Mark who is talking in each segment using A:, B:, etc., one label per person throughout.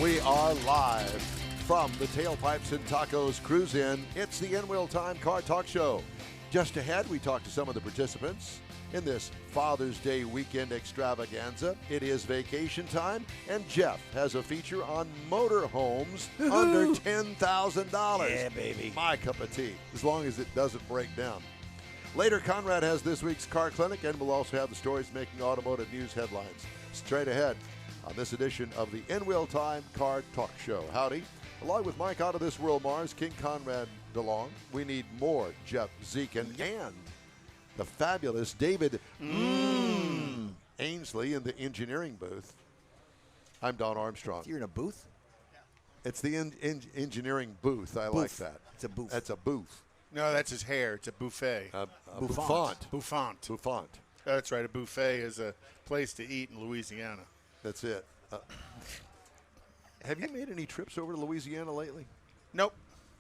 A: We are live from the Tailpipes and Tacos Cruise In. It's the In Wheel Time Car Talk Show. Just ahead, we talk to some of the participants in this Father's Day weekend extravaganza. It is vacation time, and Jeff has a feature on motorhomes under $10,000.
B: Yeah, baby.
A: My cup of tea, as long as it doesn't break down. Later, Conrad has this week's car clinic, and we'll also have the stories making automotive news headlines. Straight ahead on this edition of the In Wheel Time Car Talk Show. Howdy. Along with Mike Out of This World Mars, King Conrad DeLong, we need more Jeff Dziekan and the fabulous David Ainsley in the engineering booth. I'm Don Armstrong.
B: You're in a booth?
A: It's the engineering booth. I like that.
B: It's a booth.
A: That's a booth.
C: No, that's his hair. It's a buffet.
A: Bouffant.
C: Bouffant.
A: Bouffant.
C: That's right. A buffet is a place to eat in Louisiana.
A: That's it. Have you made any trips over to Louisiana lately?
C: Nope.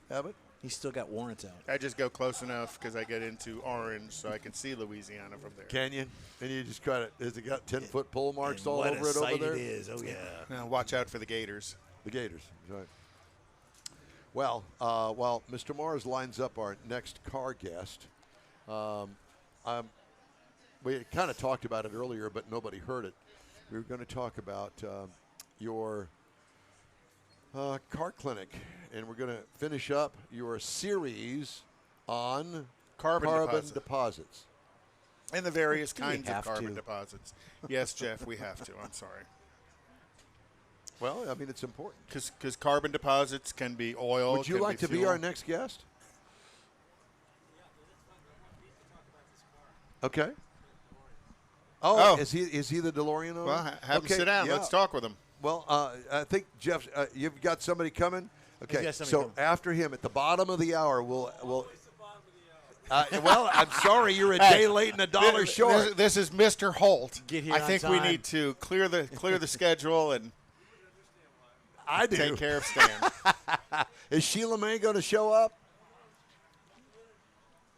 A: Haven't?
B: He's still got warrants out.
C: I just go close enough because I get into Orange so I can see Louisiana from there.
A: Can you? And you just try to, has it got 10-foot pole marks
B: And
A: all
B: what
A: over
B: a
A: it over
B: sight
A: there?
B: It is. Oh, yeah.
C: Now watch out for the Gators.
A: The Gators, right. Well, while Mr. Mars lines up our next car guest, we kind of talked about it earlier, but nobody heard it. We were going to talk about your car clinic, and we're going to finish up your series on
C: Carbon
A: deposits.
C: And the various
B: Do we
C: kinds of
B: have
C: carbon
B: to?
C: deposits. Yes, Jeff, we have to. I'm sorry.
A: Well, I mean, it's important.
C: Because carbon deposits can be oil.
A: Would you
C: can
A: like to be
C: fuel.
A: our next guest? Okay. Oh, is he the DeLorean owner?
C: Well, have him sit down.
A: yeah.
C: Let's talk with him.
A: Well, I think, Jeff, you've got somebody coming? Okay,
B: got somebody
A: so
B: coming.
A: after him, at the bottom of the hour, we'll well, I'm sorry you're a day late and $1 short.
C: This is Mr. Holt.
B: Get here
C: I
B: on
C: think we
B: time.
C: need to clear the schedule and
A: I do.
C: take care of Stan.
A: Is Sheila May going to show up?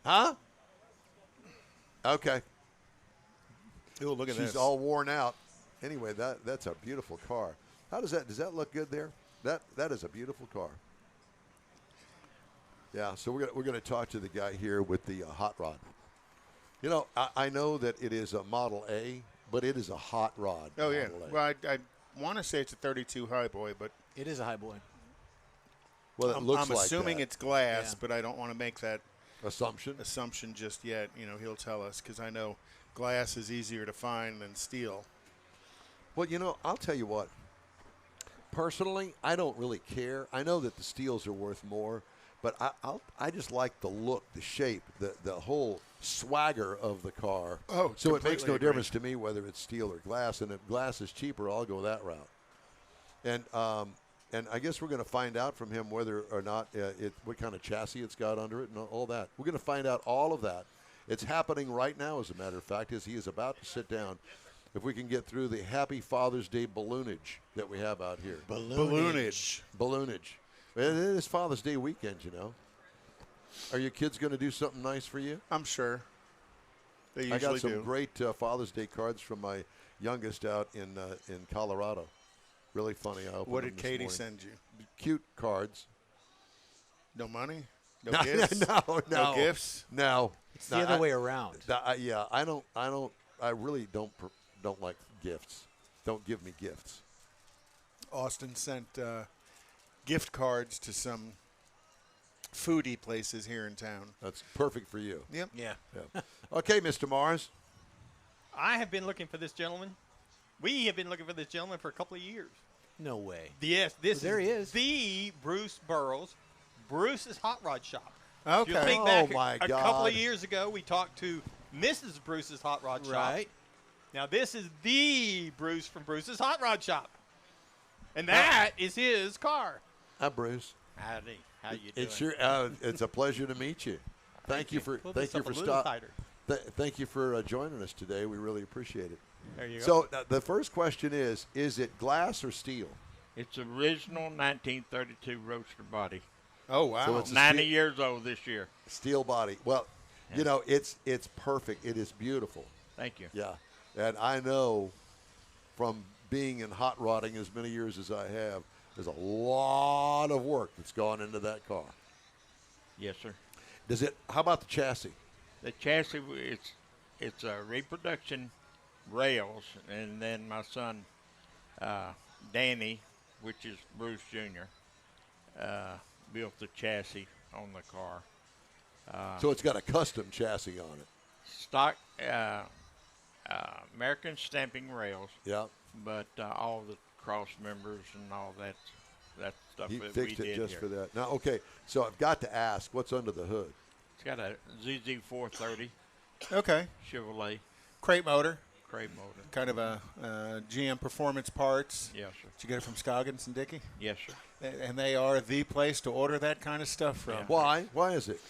A: Huh? Okay.
C: Ooh, look at
A: She's
C: this.
A: all worn out. Anyway, that's a beautiful car. Does that look good there? That is a beautiful car. Yeah, so we're gonna talk to the guy here with the hot rod. You know, I know that it is a Model A, but it is a hot rod.
C: Oh, yeah.
A: Model A.
C: Well, I want to say it's a 32 Highboy, but
B: It is a high boy.
A: Well, it
C: I'm
A: looks like
C: assuming
A: that.
C: it's glass,
B: Yeah.
C: but I don't want to make that
A: assumption
C: just yet. You know, he'll tell us because I know glass is easier to find than steel.
A: Well, you know, I'll tell you what. Personally, I don't really care. I know that the steels are worth more, but I just like the look, the shape, the whole swagger of the car.
C: Oh,
A: so it makes no
C: completely agree.
A: difference to me whether it's steel or glass. And if glass is cheaper, I'll go that route. And I guess we're going to find out from him whether or not what kind of chassis it's got under it and all that. We're going to find out all of that. It's happening right now, as a matter of fact, as he is about to sit down. If we can get through the Happy Father's Day balloonage that we have out here.
C: Balloonage.
A: Balloonage. It is Father's Day weekend, you know. Are your kids going to do something nice for you?
C: I'm sure. They usually
A: I got some
C: do.
A: great Father's Day cards from my youngest out in Colorado. Really funny. I opened
C: What
A: them
C: did
A: this
C: Katie
A: morning.
C: send you?
A: Cute cards.
C: No money? No gifts?
A: No
C: No gifts?
A: No.
B: It's the other way around.
A: Yeah, I really don't like gifts. Don't give me gifts.
C: Austin sent gift cards to some foodie places here in town.
A: That's perfect for you.
C: Yep.
B: Yeah.
A: Yeah. Okay, Mr. Mars.
D: I have been looking for this gentleman. We have been looking for this gentleman for a couple of years.
B: No way.
D: Yes, this
B: There he is.
D: the Bruce Burrough, Bruce's Hot Rod Shop.
C: Okay.
D: If you think
A: Oh,
D: back
A: my
D: a
A: God.
D: couple of years ago, we talked to Mrs. Bruce's Hot Rod Shop.
B: Right.
D: Now, this is the Bruce from Bruce's Hot Rod Shop. And that is his car.
A: Hi, Bruce.
D: Howdy. How you doing?
A: It's a pleasure to meet you. Thank you for
D: Pull this up a little
A: stop.
D: tighter.
A: Thank you for joining us today. We really appreciate it.
D: There you go.
A: So the first question is it glass or steel?
E: It's original 1932 Roadster body.
C: Oh, wow.
A: So it's a
E: 90
A: steel-
E: years old this year.
A: Steel body. Well, you know, it's perfect. It is beautiful.
E: Thank you.
A: Yeah. And I know from being in hot rodding as many years as I have, there's a lot of work that's gone into that car.
E: Yes, sir.
A: How about the chassis?
E: The chassis, it's a reproduction rails, and then my son, Danny, which is Bruce Jr., built the chassis on the car.
A: So it's got a custom chassis on it.
E: Stock American stamping rails,
A: Yeah.
E: but all the cross members and all that stuff
A: He
E: that
A: fixed
E: we
A: it
E: did
A: just
E: here.
A: for that. Now, okay, so I've got to ask, what's under the hood?
E: It's got a ZZ430
C: Okay.
E: Chevrolet
C: Crate motor,
E: crate motor.
C: kind of a GM Performance Parts.
E: Yes, sir.
C: Did you get it from Scoggins and Dickey?
E: Yes, sir.
C: And they are the place to order that kind of stuff from.
E: Yeah.
A: Why? Why is it?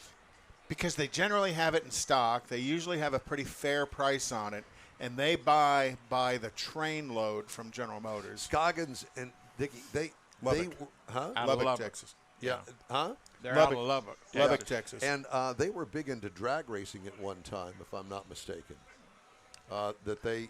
C: Because they generally have it in stock. They usually have a pretty fair price on it, and they buy by the train load from General Motors.
A: Scoggins and Dickey, they
C: Lubbock.
A: huh?
E: Out of
C: Lubbock,
E: Lubbock.
C: Texas.
A: Yeah. Huh?
E: They're
C: Lubbock.
E: out of Lubbock.
C: Lubbock,
E: Texas.
C: Texas.
A: And they were big into drag racing at one time, if I'm not mistaken. That they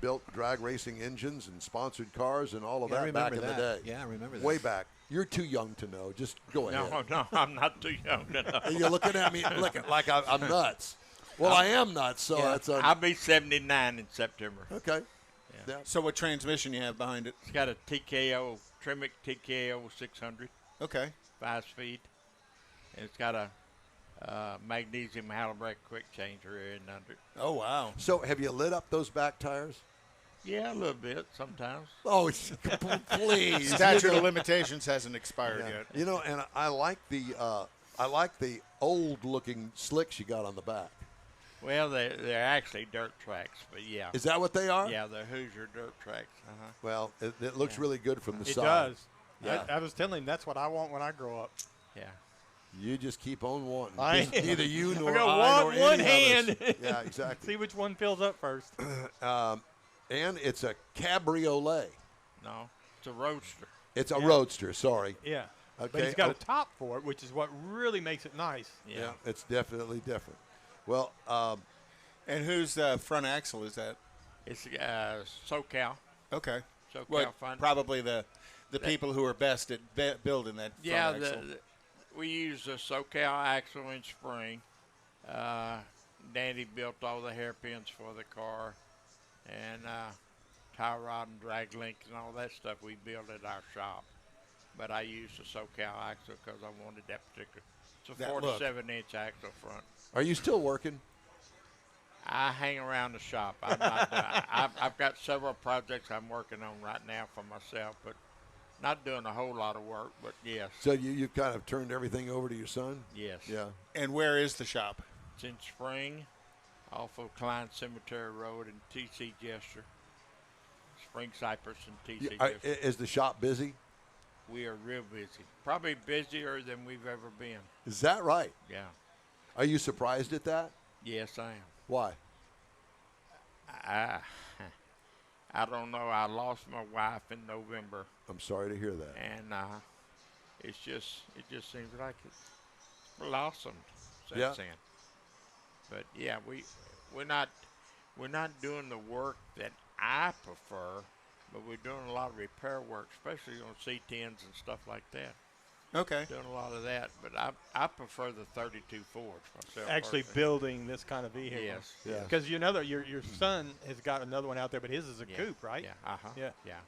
A: built drag racing engines and sponsored cars and all of
B: Yeah, I
A: that back
B: remember
A: in the
B: that.
A: day.
B: Yeah, I remember that.
A: Way back. You're too young to know. Just go ahead.
E: No, I'm not too young to know.
A: You're looking at me looking like I'm nuts. Well, I am nuts, so
E: Yeah,
A: that's
E: I'll be 79 in September.
A: okay.
E: Yeah.
A: Yeah.
C: So what transmission you have behind it?
E: It's got a TKO, Tremec TKO 600,
C: Okay.
E: 5-speed. And it's got a magnesium halobrake quick change rear end under it.
C: Oh, wow.
A: So, have you lit up those back tires?
E: Yeah, a little bit sometimes.
A: Oh, please.
C: Statute of limitations hasn't expired
A: Yeah.
C: yet.
A: You know, and I like the old-looking slicks you got on the back.
E: Well, they're actually dirt tracks, but yeah.
A: Is that what they are?
E: Yeah, they're Hoosier dirt tracks. Uh-huh.
A: Well, it looks really good from the
D: It
A: side.
D: does.
A: Yeah.
D: I was telling him that's what I want when I grow up.
E: Yeah.
A: You just keep on wanting.
D: I
A: Just neither you nor
D: I'm gonna
A: I
D: want
A: nor
D: one
A: any of
D: hand.
A: us. Yeah, exactly.
D: See which one fills up first.
A: And it's a cabriolet.
E: No, it's a Roadster.
A: It's a
D: Yeah.
A: roadster. Sorry.
D: Yeah.
A: Okay.
D: But he's got
A: oh,
D: a top for it, which is what really makes it nice.
A: Yeah, it's definitely different. Well,
C: And whose front axle is that?
E: It's SoCal.
C: Okay.
E: SoCal
C: Well,
E: front.
C: probably the people who are best at building that front
E: Yeah,
C: axle.
E: we use a SoCal axle in spring. Danny built all the hairpins for the car, and tie rod and drag link and all that stuff we built at our shop. But I used the SoCal axle because I wanted that particular. It's a
C: That look.
E: 47-inch axle front.
A: are you still working?
E: I hang around the shop. I'm not, I've got several projects I'm working on right now for myself, but not doing a whole lot of work. But yes,
A: So you've kind of turned everything over to your son?
E: yes.
A: Yeah.
C: And where is the shop?
E: It's in Spring, off of Klein Cemetery Road and T.C. Jester. Spring Cypress and T.C. Jester.
A: Is the shop busy?
E: We are real busy. Probably busier than we've ever been.
A: Is that right?
E: Yeah.
A: Are you surprised at that?
E: Yes, I am.
A: Why?
E: I don't know. I lost my wife in November,
A: I'm sorry to hear that.
E: and it just seems like it's blossomed since
A: Yeah.
E: then. But yeah, we're not doing the work that I prefer, but we're doing a lot of repair work, especially on C10s and stuff like that.
C: Okay.
E: Doing a lot of that, but I prefer the 32 Fords myself.
D: Actually
E: personally.
D: building this kind of vehicle.
E: Yes.
A: Yeah.
D: Because your son has got another one out there, but his is a
E: Yeah.
D: coupe, right?
E: Yeah. Uh-huh.
D: Yeah.
E: Yeah.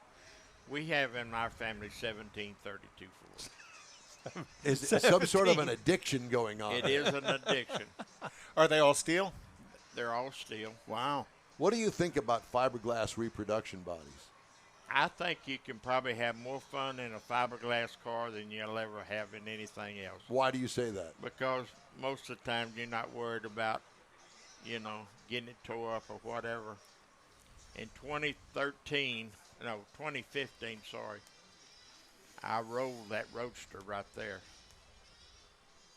E: We have in our family 17 32 Fords.
A: Is it some sort of an addiction going on?
E: It is an addiction.
C: Are they all steel?
E: They're all steel.
C: Wow.
A: What do you think about fiberglass reproduction bodies?
E: I think you can probably have more fun in a fiberglass car than you'll ever have in anything else.
A: Why do you say that?
E: Because most of the time you're not worried about, getting it tore up or whatever. In 2015, sorry, I rolled that Roadster right there.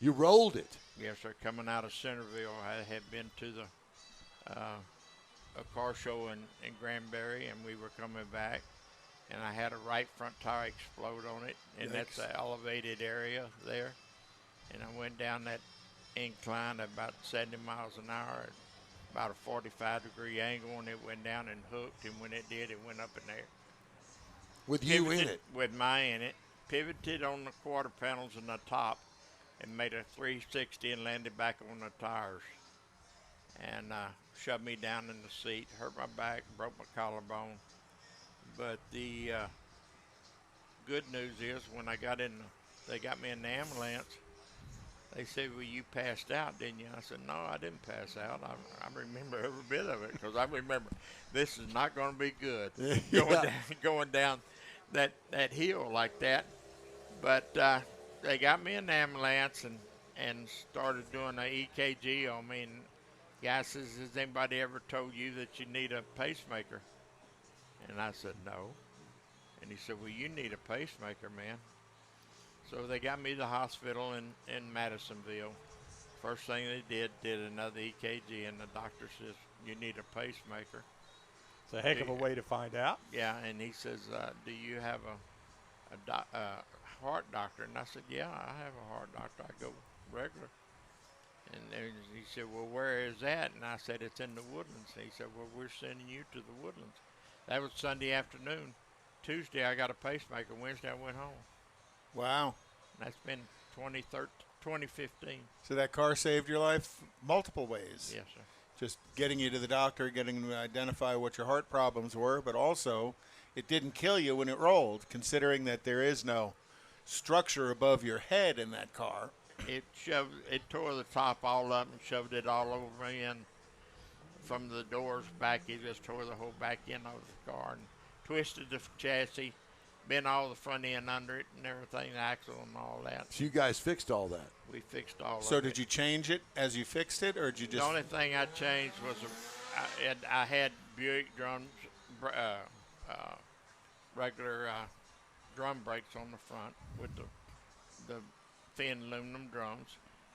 A: You rolled it.
E: Yes, sir. Coming out of Centerville, I had been to a car show in Granbury, and we were coming back, and I had a right front tire explode on it, and that's the elevated area there. And I went down that incline at about 70 miles an hour, and about a 45-degree angle, and it went down and hooked. And when it did, it went up in there.
A: With you in it.
E: With my in it. Pivoted on the quarter panels in the top and made a 360 and landed back on the tires. And shoved me down in the seat, hurt my back, broke my collarbone. But the good news is when I got they got me in the ambulance, they said, well, you passed out, didn't you? I said, no, I didn't pass out. I remember every bit of it because I remember this is not going to be good going down that hill like that. But they got me in the ambulance and started doing an EKG on me. And guy says, has anybody ever told you that you need a pacemaker? And I said, no. And he said, well, you need a pacemaker, man. So they got me to the hospital in Madisonville. First thing they did another EKG, and the doctor says, you need a pacemaker.
D: It's a heck of a way to find out.
E: Yeah, and he says, do you have a heart doctor? And I said, yeah, I have a heart doctor. I go regular. And then he said, well, where is that? And I said, it's in the Woodlands. And he said, well, we're sending you to the Woodlands. That was Sunday afternoon. Tuesday, I got a pacemaker. Wednesday, I went home.
C: Wow.
E: That's been 2015.
C: So that car saved your life multiple ways.
E: Yes, sir.
C: Just getting you to the doctor, getting to identify what your heart problems were, but also it didn't kill you when it rolled, considering that there is no structure above your head in that car.
E: It tore the top all up and shoved it all over me, and from the doors back, it just tore the whole back end of the car and twisted the chassis, bent all the front end under it and everything, the axle and all that.
A: So you guys fixed all that.
E: We fixed all of it.
C: So did you change it as you fixed it, or did you just...
E: The only thing I changed was I had Buick drums, regular drum brakes on the front with the thin aluminum drums,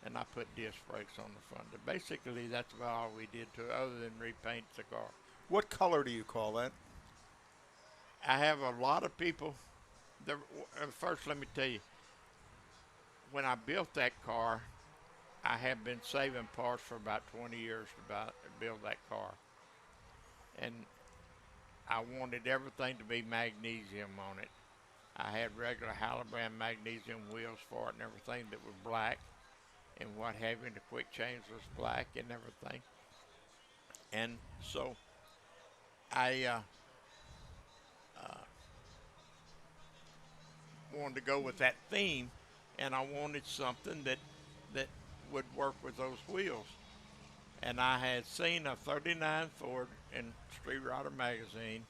E: and I put disc brakes on the front. But basically, that's about all we did to it, other than repaint the car.
C: What color do you call that?
E: I have a lot of people. First, let me tell you, when I built that car, I have been saving parts for about 20 years to build that car. And I wanted everything to be magnesium on it. I had regular Halobrand magnesium wheels for it and everything that was black and what have you. The quick change was black and everything. And so I wanted to go with that theme, and I wanted something that would work with those wheels. And I had seen a 39 Ford in Street Rodder magazine,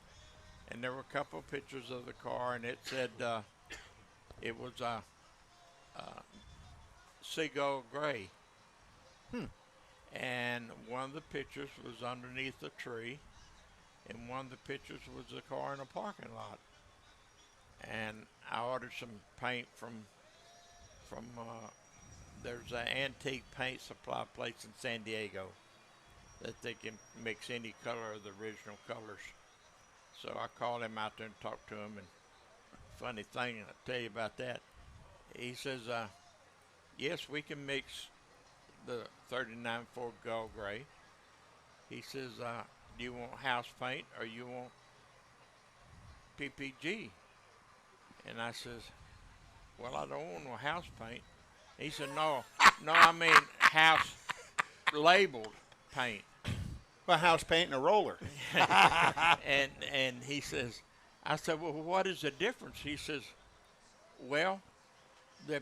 E: and there were a couple of pictures of the car, and it said it was seagull gray. And one of the pictures was underneath a tree, and one of the pictures was the car in a parking lot. And I ordered some paint from there's an antique paint supply place in San Diego that they can mix any color of the original colors. So I called him out there and talked to him, and funny thing I'll tell you about that, he says, yes, we can mix the 39 Ford Gull Gray. He says, do you want house paint or you want PPG? And I says, well, I don't want no house paint. He said, no, I mean house labeled paint.
C: Well, house paint and a roller.
E: and he says, I said, well, what is the difference? He says, well,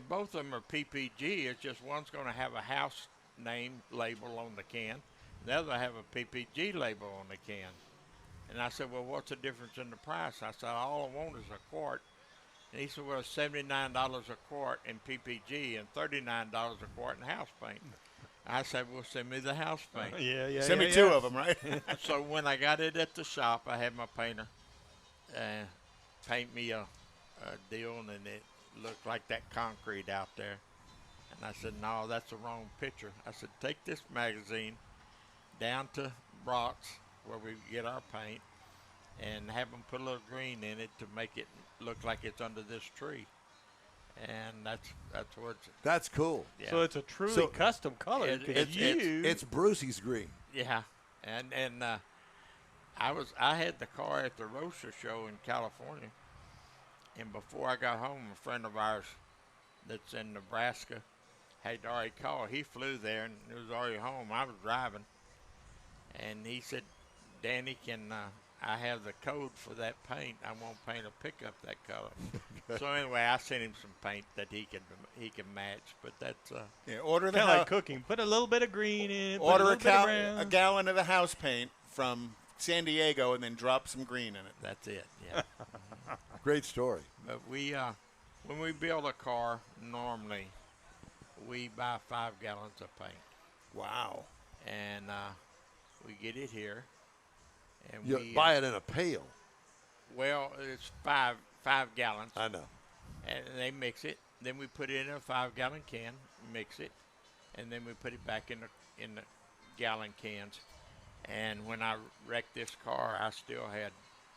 E: both of them are PPG. It's just one's going to have a house name label on the can. The other have a PPG label on the can. And I said, well, what's the difference in the price? I said, all I want is a quart. And he said, well, $79 a quart in PPG and $39 a quart in house paint. I said, well, send me the house paint.
C: Send me two of them, right?
E: So when I got it at the shop, I had my painter paint me a deal, and it looked like that concrete out there. And I said, no, that's the wrong picture. I said, take this magazine down to Brock's, where we get our paint, and have them put a little green in it to make it look like it's under this tree. And that's what it's...
A: That's cool.
E: Yeah.
D: So it's a truly custom color.
A: It's Brucey's green.
E: Yeah. And I had the car at the Roadster show in California, and before I got home, a friend of ours that's in Nebraska had already called. He flew there and it was already home. I was driving, and he said, "Danny, can I have the code for that paint? I want paint a pickup that color." So anyway, I sent him some paint that he can match. But that's
C: order the
D: Kind of like cooking. Put a little bit of green in it.
C: order
D: put
C: a gallon of the house paint from San Diego and then drop some green in it.
E: that's it. Yeah.
A: Great story.
E: But we when we build a car, normally we buy 5 gallons of paint,
C: Wow.
E: and we get it here, and
A: You
E: we
A: buy it in a pail.
E: Well, it's five gallons,
A: I know.
E: and they mix it. Then we put it in a 5-gallon can, mix it, and then we put it back in the gallon cans. And when I wrecked this car, I still had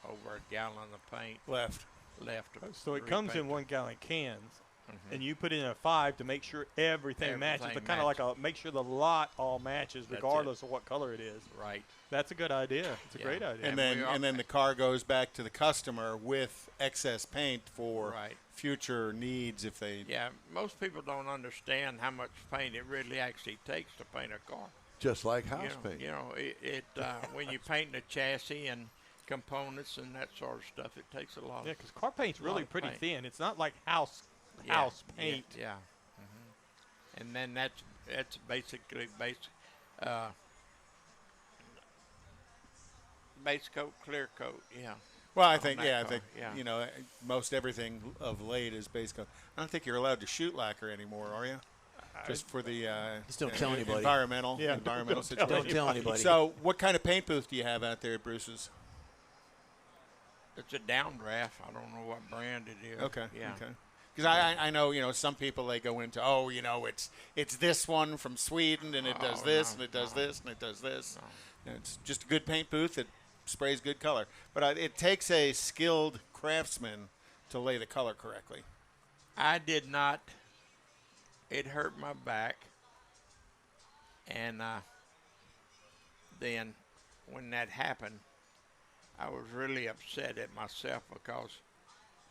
E: over a gallon of paint
C: Left.
E: left.
D: So it comes in
E: repaint.
D: 1-gallon cans,
E: Mhm.
D: and you put it in a 5 to make sure everything matches.
E: Everything
D: But kind of like make sure the lot all matches,
E: That's it.
D: regardless of what color it is.
E: Right.
D: That's a good idea. It's a
E: Yeah.
D: great idea.
C: And
E: we
C: then
E: are-
C: and then the car goes back to the customer with excess paint for
E: Right.
C: future needs if they
E: Yeah, most people don't understand how much paint it really actually takes to paint a car.
A: Just like house paint.
E: You know, when you paint the chassis and components and that sort of stuff, it takes a lot.
D: Yeah, because car paint's
E: lot
D: really
E: of
D: pretty
E: paint.
D: thin. It's not like house
E: Yeah,
D: paint.
E: Yeah. And then that's basically base coat, clear coat. Yeah.
C: Well, I
E: on
C: think
E: that
C: I
E: car,
C: think
E: yeah.
C: most everything of late is base coat. I don't think you're allowed to shoot lacquer anymore, are you? Just for the
B: Just don't kill anybody.
C: environmental
D: Yeah,
C: environmental
D: don't tell
C: situation.
B: Don't kill anybody.
C: So, what kind of paint booth do you have out there at Bruce's?
E: It's a downdraft. I don't know what brand it is.
C: Okay.
E: Yeah.
C: Okay. Because I know some people they go into it's this one from Sweden and it does
E: Oh,
C: this
E: no,
C: and it does
E: no.
C: this and it does this.
E: No.
C: And it's just a good paint booth that sprays good color. But it takes a skilled craftsman to lay the color correctly.
E: I did not. It hurt my back, and then when that happened, I was really upset at myself because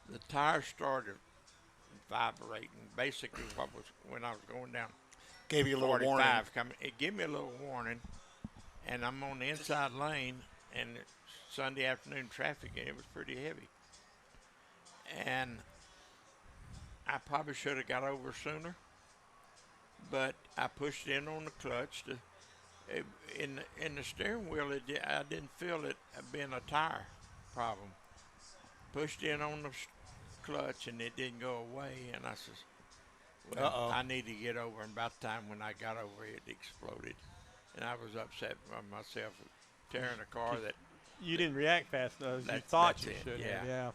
E: the tires started vibrating. Basically, when I was going down
C: Gave you a little
E: 45
C: warning.
E: coming, it gave me a little warning, and I'm on the inside lane, and it's Sunday afternoon traffic, and it was pretty heavy, and I probably should have got over sooner, but I pushed in on the clutch. In the steering wheel, I didn't feel it being a tire problem. Pushed in on the clutch, and it didn't go away, and I says, well,
C: Uh-oh.
E: I need to get over. And about the time when I got over, it exploded, and I was upset by myself tearing a car that.
D: You didn't react fast enough as you
E: That's-
D: thought
E: that's
D: you
E: it,
D: should.
E: yeah.
D: Yeah.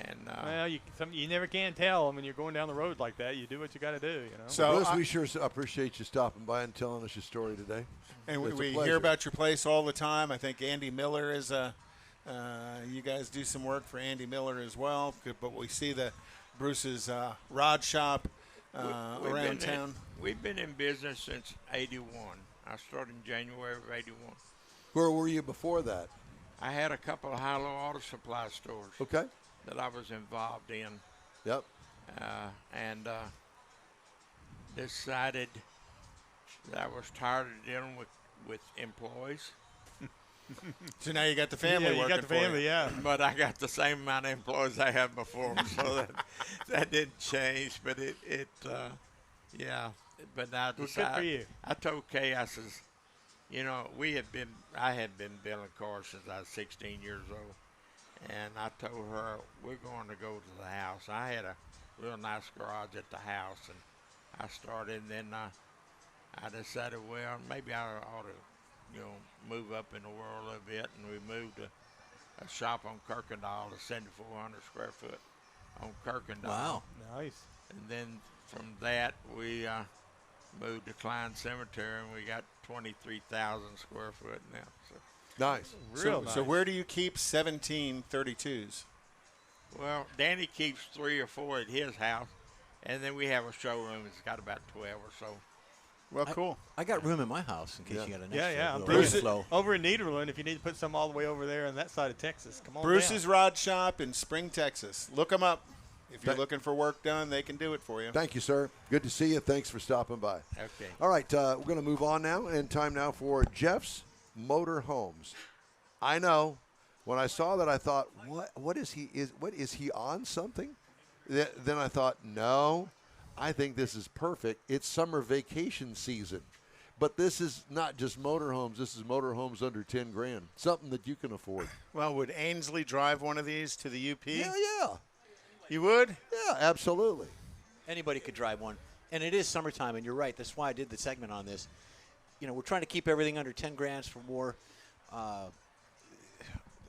E: And
D: Well, you never can tell when you're going down the road like that. You do what you got to do, you know.
C: So
A: Bruce,
C: I-
A: we sure appreciate you stopping by and telling us your story today.
C: And
A: It's a
C: we
A: pleasure.
C: hear about your place all the time. I think Andy Miller is you guys do some work for Andy Miller as well. But we see the Bruce's rod shop
E: we've
C: around
E: been
C: town.
E: We've been in business since '81. I started in January of '81.
A: Where were you before that?
E: I had a couple of high-low auto supply stores
A: Okay.
E: that I was involved in,
A: Yep.
E: and decided that I was tired of dealing with employees.
C: So now you got the family
D: yeah, you
C: working
D: got the
C: for
D: family,
C: you.
D: yeah.
E: But I got the same amount of employees I had before, so that didn't change. But yeah. But I
D: Well, good
E: decided.
D: for you.
E: I told Kay, I says, I had been building cars since I was 16 years old, and I told her we're going to go to the house. I had a real nice garage at the house, and I started. And then I decided, well, maybe I ought to, move up in the world a little bit, and we moved to a shop on Kirkendall, to 7,400 square foot on Kirkendall.
B: Wow.
D: Nice.
E: And then from that, we moved to Klein Cemetery, and we got 23,000 square foot now. So,
A: Nice.
D: Real nice.
C: So where do you keep 1732s?
E: well, Danny keeps 3 or 4 at his house, and then we have a showroom that's got about 12 or so.
C: Well, cool.
B: I got room in my house in case
A: Yeah.
B: you got an
D: Yeah,
B: extra
D: yeah.
B: little
C: Bruce-
B: overflow.
D: Over in Nederland, if you need to put some all the way over there on that side of Texas, come on
C: Bruce's
D: down.
C: Rod Shop in Spring, Texas. Look them up. If you're
A: Thank-
C: looking for work done, they can do it for you.
A: Thank you, sir. Good to see you. Thanks for stopping by.
E: Okay.
A: All right, we're going to move on now, and time now for Jeff's Motorhomes. I know. When I saw that, I thought, what is he on something? Then I thought, no, I think this is perfect. It's summer vacation season. But this is not just motorhomes. This is motorhomes under 10 grand, something that you can afford.
C: Well, would Ainsley drive one of these to the UP?
A: Yeah.
C: You would?
A: Yeah, absolutely.
B: Anybody could drive one. And it is summertime, and you're right. That's why I did the segment on this. You know, we're trying to keep everything under 10 grand for more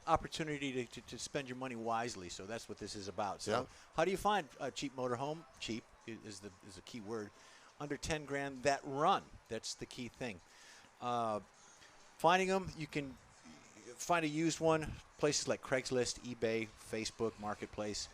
B: opportunity to spend your money wisely. So that's what this is about. So
A: Yeah.
B: how do you find a cheap motorhome? Cheap is a key word. Under 10 grand that run. That's the key thing. Finding them, you can find a used one. Places like Craigslist, eBay, Facebook, Marketplace.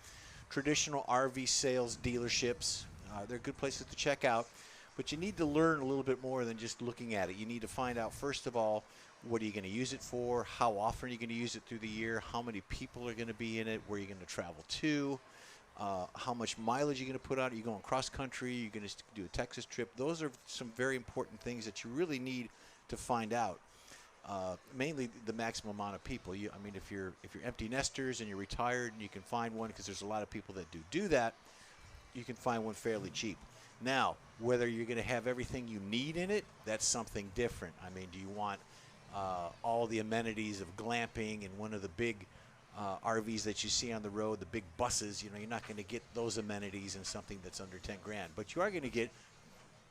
B: Traditional RV sales dealerships. They're good places to check out. But you need to learn a little bit more than just looking at it. You need to find out, first of all, what are you going to use it for? How often are you going to use it through the year? How many people are going to be in it? Where are you going to travel to? How much mileage are you going to put out? Are you going cross country? Are you going to do a Texas trip? Those are some very important things that you really need to find out. Mainly the maximum amount of people. I mean, if you're empty nesters and you're retired and you can find one, because there's a lot of people that do that, you can find one fairly cheap. Now, whether you're going to have everything you need in it, that's something different. I mean, do you want all the amenities of glamping and one of the big RVs that you see on the road, the big buses? You know, you're not going to get those amenities in something that's under 10 grand, but you are going to get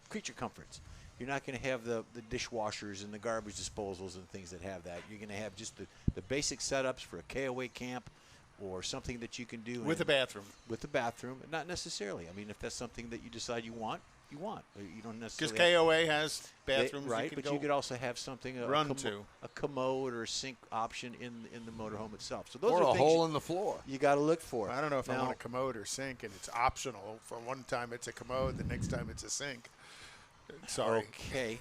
B: creature comforts. You're not going to have the dishwashers and the garbage disposals and things that have that. You're going to have just the basic setups for a KOA camp or something that you can do
C: With a bathroom.
B: With a bathroom. Not necessarily. I mean, if that's something that you decide you want, you want. You don't
C: Because
B: necessarily
C: KOA has bathrooms
B: right,
C: you can
B: but
C: go
B: you could also have something a commode or a sink option in the motorhome itself. So those
A: Or
B: are
A: a
B: things
A: hole in the floor.
B: you got to look for.
C: I don't know if I
B: Now,
C: want a commode or sink, and it's optional. For one time it's a commode, the next time it's a sink. Sorry.
B: Okay.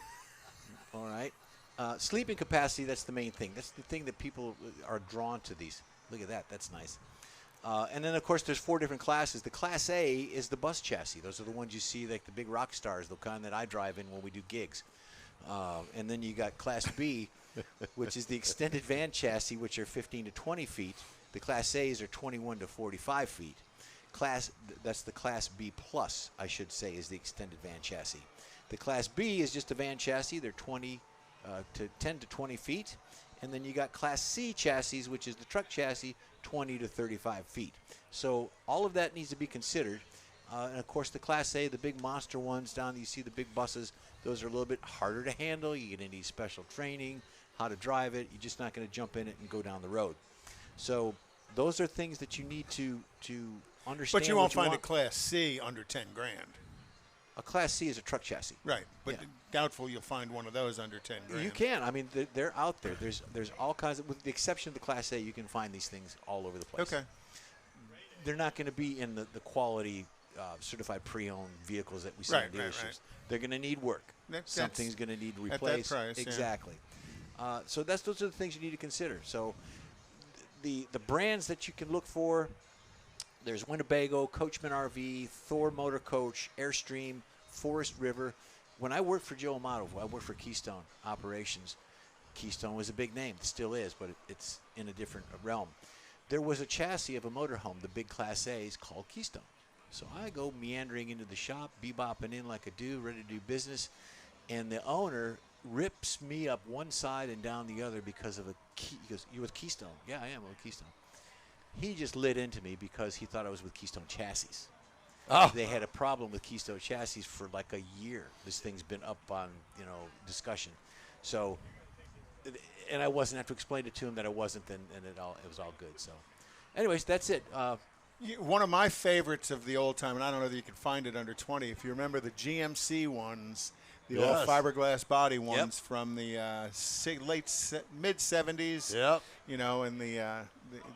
B: All right. Sleeping capacity, that's the main thing. That's the thing that people are drawn to these. Look at that. That's nice. And then, of course, there's 4 different classes. The Class A is the bus chassis. Those are the ones you see, like the big rock stars, the kind that I drive in when we do gigs. And then you got Class B, which is the extended van chassis, which are 15 to 20 feet. The Class A's are 21 to 45 feet. That's the Class B plus, I should say, is the extended van chassis. The Class B is just a van chassis. They're 10 to 20 feet. And then you got Class C chassis, which is the truck chassis, 20 to 35 feet. So all of that needs to be considered. And, of course, the Class A, the big monster ones down, you see the big buses, those are a little bit harder to handle. You're going to need special training, how to drive it. You're just not going to jump in it and go down the road. So those are things that you need to understand.
C: But you won't find
B: want.
C: a Class C under 10 grand.
B: A Class C is a truck chassis.
C: Right, but
B: Yeah.
C: doubtful you'll find one of those under 10 grand.
B: You can. I mean, they're out there. There's all kinds of, with the exception of the Class A, you can find these things all over the place.
C: Okay.
B: They're not going to be in the quality certified pre-owned vehicles that we see
C: Right,
B: in
C: right,
B: dealerships.
C: right.
B: They're going to need work. Something's going to need replaced.
C: price, yeah.
B: Exactly. So those are the things you need to consider. So the brands that you can look for, there's Winnebago, Coachman RV, Thor Motor Coach, Airstream, Forest River. When I worked for Joe Amato, I worked for Keystone Operations. Keystone was a big name, it still is, but it's in a different realm. There was a chassis of a motorhome, the big Class A's, called Keystone. So I go meandering into the shop, bebopping in like a dude, ready to do business, and the owner rips me up one side and down the other because of he goes, "You with Keystone?" "Yeah, I am with Keystone." He just lit into me because he thought I was with Keystone Chassis. They had a problem with Keystone Chassis for like a year. This thing's been up on, discussion. So, and I wasn't have to explain it to him that I wasn't, and it was all good. So, anyways, that's it.
C: One of my favorites of the old time, and I don't know that you can find it under 20. If you remember the GMC ones, the old fiberglass body ones from the mid 70s.
A: Yep.
C: And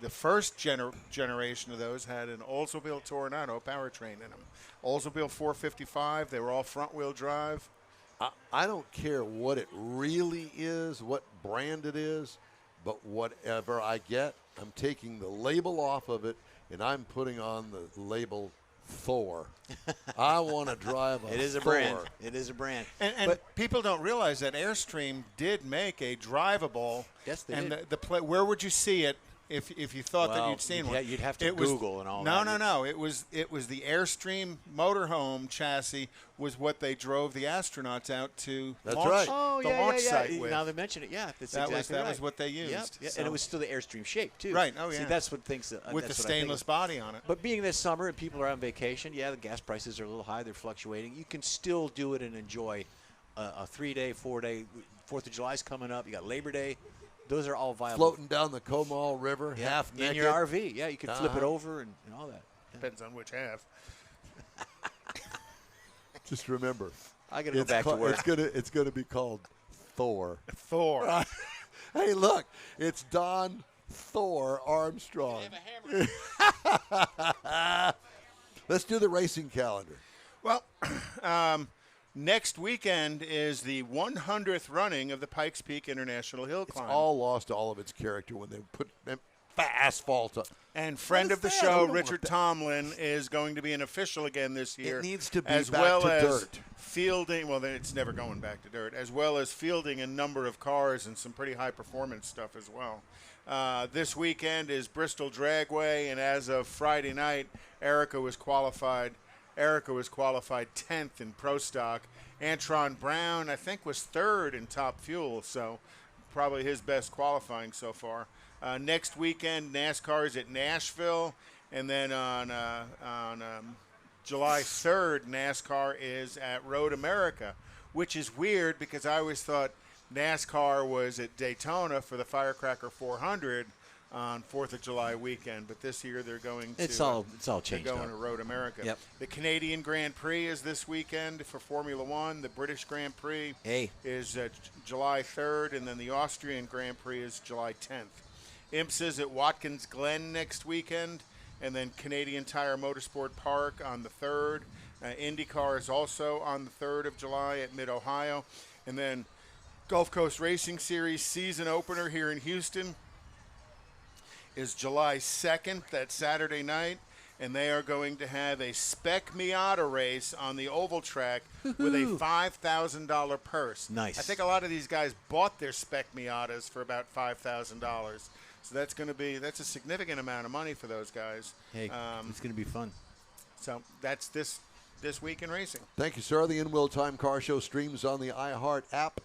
C: the first generation of those had an Oldsmobile Tornado powertrain in them. Oldsmobile 455. They were all front wheel drive.
A: I don't care what it really is, what brand it is, but whatever I get, I'm taking the label off of it, and I'm putting on the label Thor. I want to drive a
B: It is a
A: Thor.
B: brand. It is a brand.
C: And people don't realize that Airstream did make a drivable.
B: Yes, they
C: and
B: did.
C: where would you see it if you thought that you'd seen one?
B: You'd have to
C: It was-
B: Google and all
C: no,
B: that.
C: No. It was the Airstream motorhome chassis was what they drove the astronauts out to
A: That's
C: launch,
A: right.
B: Oh,
C: the
B: yeah,
C: launch
B: yeah,
C: site
B: yeah.
C: with.
B: Now they mention it. Yeah, that's
C: That was-
B: exactly
C: that
B: right.
C: was what they
B: Yep,
C: used,
B: yeah,
C: so-
B: and it was still the Airstream shape too.
C: Right, oh,
B: See,
C: yeah.
B: that's what things
C: with the
B: that's what I think
C: stainless
B: of.
C: body on it.
B: But being this summer and people are on vacation, yeah, the gas prices are a little high. They're fluctuating. You can still do it and enjoy a 3-day, 4-day. 4th of July's coming up. You got Labor Day. Those are all viable.
A: Floating down the Comal River,
B: Yeah,
A: half naked.
B: in your RV. Yeah, you can flip it
A: Uh-huh.
B: over and all that.
C: Depends on which half.
A: Just remember,
B: I got to go back to work.
A: It's gonna be called Thor.
C: Thor.
A: Hey, look, it's Don Thor Armstrong. Let's do the racing calendar.
C: Well, next weekend is the 100th running of the Pikes Peak International Hill
A: It's
C: Climb.
A: all lost all of its character when they put asphalt on.
C: And friend
A: What
C: of the
A: is that?
C: show,
A: We don't
C: Richard
A: want that.
C: Tomlin, is going to be an official again this year.
A: needs to be
C: as
A: back
C: well
A: to
C: as
A: dirt.
C: fielding. Well, then it's never going back to dirt. As well as fielding a number of cars and some pretty high performance stuff as well. This weekend is Bristol Dragway, and as of Friday night, Erica was qualified 10th in Pro Stock. Antron Brown, I think, was 3rd in Top Fuel, so probably his best qualifying so far. Next weekend, NASCAR is at Nashville, and then on July 3rd, NASCAR is at Road America, which is weird because I always thought NASCAR was at Daytona for the Firecracker 400 on 4th of July weekend, but this year they're going to
B: It's all
C: they're
B: changed
C: going
B: up.
C: to Road America.
B: Yep.
C: The Canadian Grand Prix is this weekend for Formula One. The British Grand Prix is July 3rd, and then the Austrian Grand Prix is July 10th. IMSA's at Watkins Glen next weekend, and then Canadian Tire Motorsport Park on the 3rd. IndyCar is also on the 3rd of July at Mid-Ohio. And then Gulf Coast Racing Series season opener here in Houston is July 2nd, that Saturday night, and they are going to have a Spec Miata race on the oval track with a $5,000 purse.
B: Nice.
C: I think a lot of these guys bought their Spec Miatas for about $5,000. So that's a significant amount of money for those guys.
B: Hey, it's going to be fun.
C: So that's this week in racing.
A: Thank you, sir. The In Wheel Time Car Show streams on the iHeart app,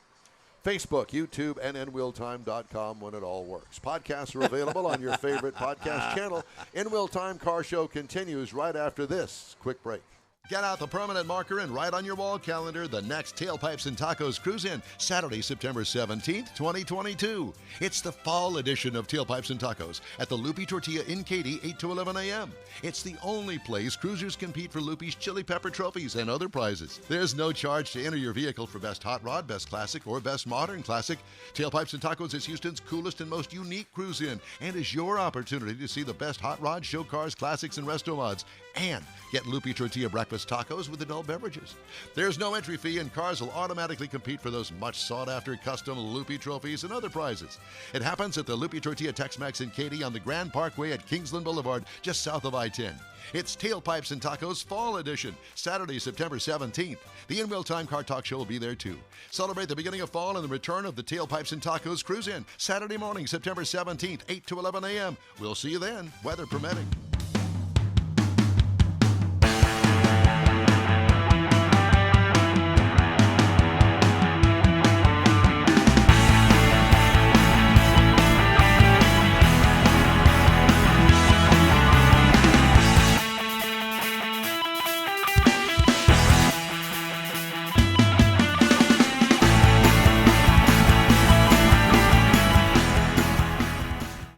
A: Facebook, YouTube, and InWheelTime.com when it all works. Podcasts are available on your favorite podcast channel. In Wheel Time Car Show continues right after this quick break. Get out the permanent marker and write on your wall calendar the next Tailpipes and Tacos Cruise-In, Saturday, September 17th, 2022. It's the fall edition of Tailpipes and Tacos at the Loopy Tortilla in Katy, 8 to 11 a.m. It's the only place cruisers compete for Loopy's Chili Pepper trophies and other prizes. There's no charge to enter your vehicle for Best Hot Rod, Best Classic, or Best Modern Classic. Tailpipes and Tacos is Houston's coolest and most unique cruise-in and is your opportunity to see the best hot rod, show cars, classics, and resto mods, and get Loopy Tortilla breakfast tacos with adult beverages. There's no entry fee, and cars will automatically compete for those much sought-after custom Loopy trophies and other prizes. It happens at the Loopy Tortilla Tex-Mex in Katy on the Grand Parkway at Kingsland Boulevard, just south of I-10. It's Tailpipes and Tacos Fall Edition, Saturday, September 17th. The In Wheel Time Car Talk Show will be there, too. Celebrate the beginning of fall and the return of the Tailpipes and Tacos Cruise-In, Saturday morning, September 17th, 8 to 11 a.m. We'll see you then, weather permitting.